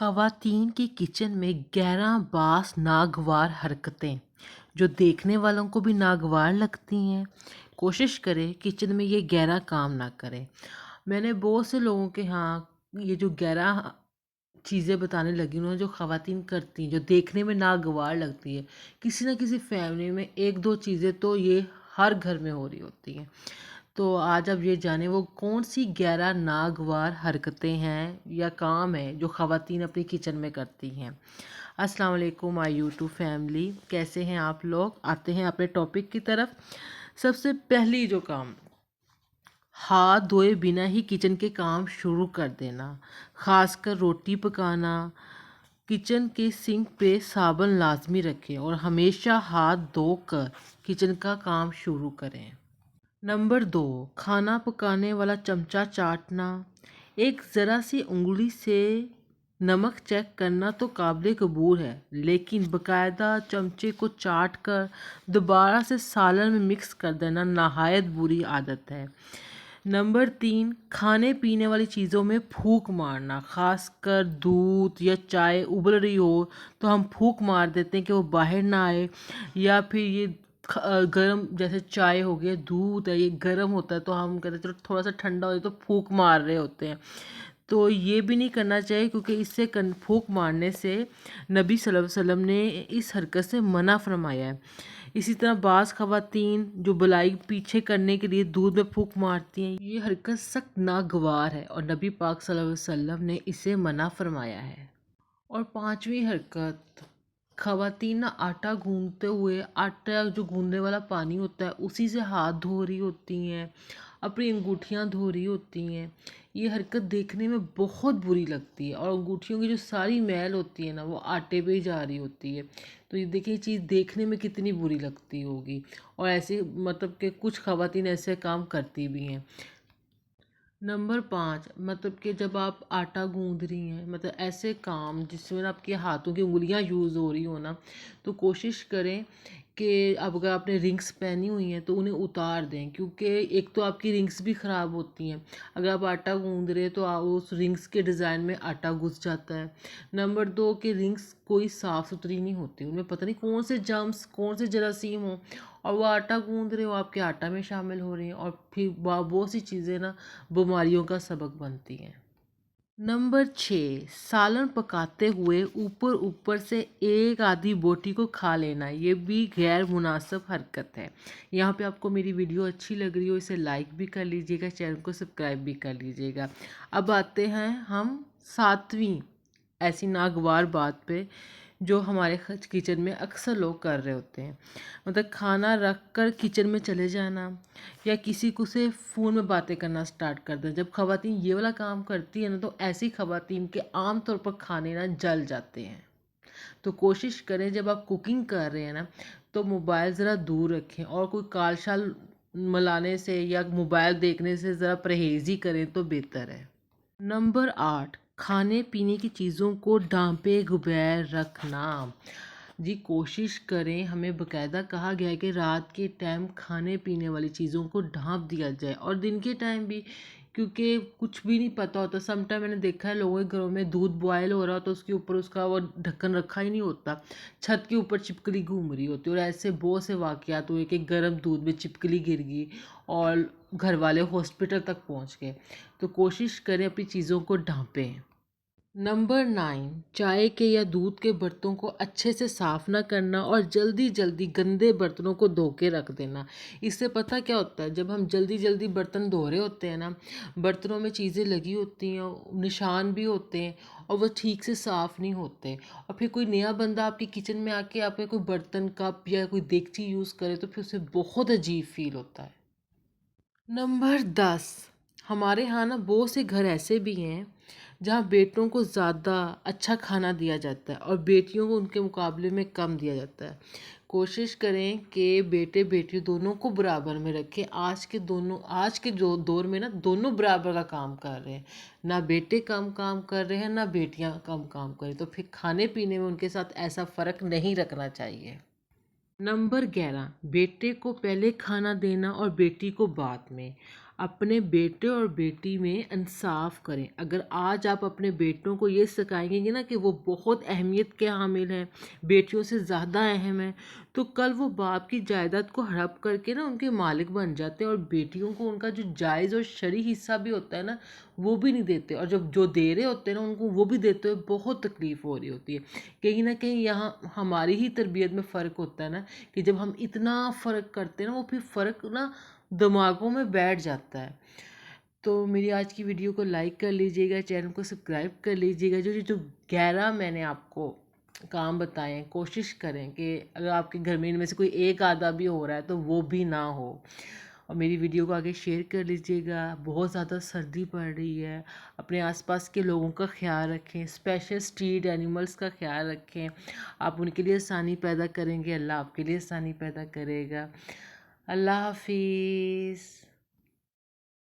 خواتین کی کچن میں گہرا باس ناگوار حرکتیں جو دیکھنے والوں کو بھی ناگوار لگتی ہیں۔ کوشش کریں کچن میں یہ گہرا کام نہ کریں۔ میں نے بہت سے لوگوں کے ہاں یہ جو گہرا چیزیں بتانے لگی ہوں جو خواتین کرتی ہیں جو دیکھنے میں ناگوار لگتی ہے، کسی نہ کسی فیملی میں ایک دو چیزیں تو یہ ہر گھر میں ہو رہی ہوتی ہیں۔ تو آج اب یہ جانیں وہ کون سی گہرا ناگوار حرکتیں ہیں یا کام ہیں جو خواتین اپنی کچن میں کرتی ہیں۔ السلام علیکم مائی یوٹیوب فیملی، کیسے ہیں آپ لوگ؟ آتے ہیں اپنے ٹاپک کی طرف۔ سب سے پہلی جو کام، ہاتھ دھوئے بنا ہی کچن کے کام شروع کر دینا، خاص کر روٹی پکانا۔ کچن کے سنک پہ صابن لازمی رکھیں اور ہمیشہ ہاتھ دھو کر کچن کا کام شروع کریں۔ نمبر 2، کھانا پکانے والا چمچہ چاٹنا۔ ایک ذرا سی انگلی سے نمک چیک کرنا تو قابل قبول ہے، لیکن باقاعدہ چمچے کو چاٹ کر دوبارہ سے سالن میں مکس کر دینا نہایت بری عادت ہے۔ نمبر 3، کھانے پینے والی چیزوں میں پھونک مارنا، خاص کر دودھ یا چائے ابل رہی ہو تو ہم پھونک مار دیتے ہیں کہ وہ باہر نہ آئے، یا پھر یہ گرم جیسے چائے ہو گیا، دودھ ہے، یہ گرم ہوتا ہے تو ہم کہتے ہیں چلو تھوڑا سا ٹھنڈا ہو جائے تو پھونک مار رہے ہوتے ہیں۔ تو یہ بھی نہیں کرنا چاہیے، کیونکہ اس سے پھونک مارنے سے نبی صلی اللہ علیہ وسلم نے اس حرکت سے منع فرمایا ہے۔ اسی طرح بعض خواتین جو بلائی پیچھے کرنے کے لیے دودھ میں پھونک مارتی ہیں، یہ حرکت سخت ناگوار ہے اور نبی پاک صلی اللہ علیہ وسلم نے اسے منع فرمایا ہے۔ اور 5ویں حرکت، خواتین نہ آٹا گوندتے ہوئے آٹا جو گوندنے والا پانی ہوتا ہے اسی سے ہاتھ دھو رہی ہوتی ہیں، اپنی انگوٹھیاں دھو رہی ہوتی ہیں۔ یہ حرکت دیکھنے میں بہت بری لگتی ہے، اور انگوٹھیوں کی جو ساری میل ہوتی ہے نا وہ آٹے پہ ہی جا رہی ہوتی ہے۔ تو یہ دیکھیں یہ چیز دیکھنے میں کتنی بری لگتی ہوگی، اور ایسے مطلب کہ کچھ خواتین ایسے کام کرتی بھی ہیں۔ نمبر 5، مطلب کہ جب آپ آٹا گوندھ رہی ہیں، مطلب ایسے کام جس میں آپ کے ہاتھوں کی انگلیاں یوز ہو رہی ہو نا، تو کوشش کریں کہ اب اگر آپ نے رنگس پہنی ہوئی ہیں تو انہیں اتار دیں، کیونکہ ایک تو آپ کی رنگس بھی خراب ہوتی ہیں۔ اگر آپ آٹا گوندھ رہے تو اس رنگس کے ڈیزائن میں آٹا گھس جاتا ہے۔ نمبر 2 کہ رنگس کوئی صاف ستھری نہیں ہوتی، ان میں پتہ نہیں کون سے جرمس، کون سے جراثیم ہوں، اور وہ آٹا گوندھ رہے ہو آپ کے آٹا میں شامل ہو رہی ہیں، اور پھر بہت سی چیزیں نا بیماریوں کا سبب بنتی ہیں۔ نمبر 6، سالن پکاتے ہوئے اوپر سے ایک آدھی بوٹی کو کھا لینا، یہ بھی غیر مناسب حرکت ہے۔ یہاں پہ آپ کو میری ویڈیو اچھی لگ رہی ہو اسے لائک بھی کر لیجئے گا، چینل کو سبسکرائب بھی کر لیجئے گا۔ اب آتے ہیں ہم 7ویں ایسی ناگوار بات پہ جو ہمارے کچن میں اکثر لوگ کر رہے ہوتے ہیں، مطلب کھانا رکھ کر کچن میں چلے جانا، یا کسی کو سے فون میں باتیں کرنا سٹارٹ کر دیں۔ جب خواتین یہ والا کام کرتی ہیں نا تو ایسی خواتین کے عام طور پر کھانے نا جل جاتے ہیں۔ تو کوشش کریں جب آپ کوکنگ کر رہے ہیں نا تو موبائل ذرا دور رکھیں، اور کوئی کال شال ملانے سے یا موبائل دیکھنے سے ذرا پرہیز ہی کریں تو بہتر ہے۔ نمبر 8، کھانے پینے کی چیزوں کو ڈھانپے بغیر رکھنا۔ جی کوشش کریں، ہمیں باقاعدہ کہا گیا ہے کہ رات کے ٹائم کھانے پینے والی چیزوں کو ڈھانپ دیا جائے، اور دن کے ٹائم بھی، کیونکہ کچھ بھی نہیں پتہ ہوتا۔ سم ٹائم میں نے دیکھا ہے لوگوں کے گھروں میں دودھ بوائل ہو رہا تو اس کے اوپر اس کا وہ ڈھکن رکھا ہی نہیں ہوتا، چھت کے اوپر چپکلی گھوم رہی ہوتی ہے، اور ایسے بہت سے واقعات ہوئے کہ گرم دودھ میں چپکلی گر گئی اور گھر والے ہاسپٹل تک پہنچ گئے۔ تو کوشش کریں اپنی چیزوں کو ڈھانپیں۔ نمبر 9، چائے کے یا دودھ کے برتنوں کو اچھے سے صاف نہ کرنا اور جلدی گندے برتنوں کو دھو کے رکھ دینا۔ اس سے پتہ کیا ہوتا ہے، جب ہم جلدی برتن دھو رہے ہوتے ہیں نا، برتنوں میں چیزیں لگی ہوتی ہیں، نشان بھی ہوتے ہیں، اور وہ ٹھیک سے صاف نہیں ہوتے، اور پھر کوئی نیا بندہ آپ کے کچن میں آ کے آپ کے کوئی برتن کپ یا کوئی دیگچی یوز کرے تو پھر اسے بہت عجیب فیل ہوتا ہے۔ نمبر 10، ہمارے ہاں نا بہت سے گھر ایسے بھی ہیں جہاں بیٹوں کو زیادہ اچھا کھانا دیا جاتا ہے اور بیٹیوں کو ان کے مقابلے میں کم دیا جاتا ہے۔ کوشش کریں کہ بیٹے بیٹی دونوں کو برابر میں رکھیں۔ آج کے جو دور میں نا دونوں برابر کا کام کر رہے ہیں، نہ بیٹے کم کام کر رہے ہیں نہ بیٹیاں کم کام کر رہی ہیں، تو پھر کھانے پینے میں ان کے ساتھ ایسا فرق نہیں رکھنا چاہیے۔ نمبر 11، بیٹے کو پہلے کھانا دینا اور بیٹی کو بعد میں۔ اپنے بیٹے اور بیٹی میں انصاف کریں۔ اگر آج آپ اپنے بیٹوں کو یہ سکھائیں گے نا کہ وہ بہت اہمیت کے حامل ہیں، بیٹیوں سے زیادہ اہم ہیں، تو کل وہ باپ کی جائیداد کو ہڑپ کر کے نا ان کے مالک بن جاتے ہیں، اور بیٹیوں کو ان کا جو جائز اور شرعی حصہ بھی ہوتا ہے نا وہ بھی نہیں دیتے، اور جب جو دے رہے ہوتے ہیں نا ان کو وہ بھی دیتے ہوئے بہت تکلیف ہو رہی ہوتی ہے۔ کہیں نہ کہیں یہاں ہماری ہی تربیت میں فرق ہوتا ہے نا، کہ جب ہم اتنا فرق کرتے ہیں نا وہ پھر فرق نا دماغوں میں بیٹھ جاتا ہے۔ تو میری آج کی ویڈیو کو لائک کر لیجئے گا، چینل کو سبسکرائب کر لیجئے گا۔ جو 11 میں نے آپ کو کام بتائے ہیں، کوشش کریں کہ اگر آپ کے گھر میں ان میں سے کوئی ایک آدھا بھی ہو رہا ہے تو وہ بھی نہ ہو، اور میری ویڈیو کو آگے شیئر کر لیجئے گا۔ بہت زیادہ سردی پڑ رہی ہے، اپنے آس پاس کے لوگوں کا خیال رکھیں، اسپیشل اسٹریٹ اینیملز کا خیال رکھیں۔ آپ ان کے لیے آسانی پیدا کریں گے، اللہ آپ کے لیے آسانی پیدا کرے گا۔ اللہ حافظ۔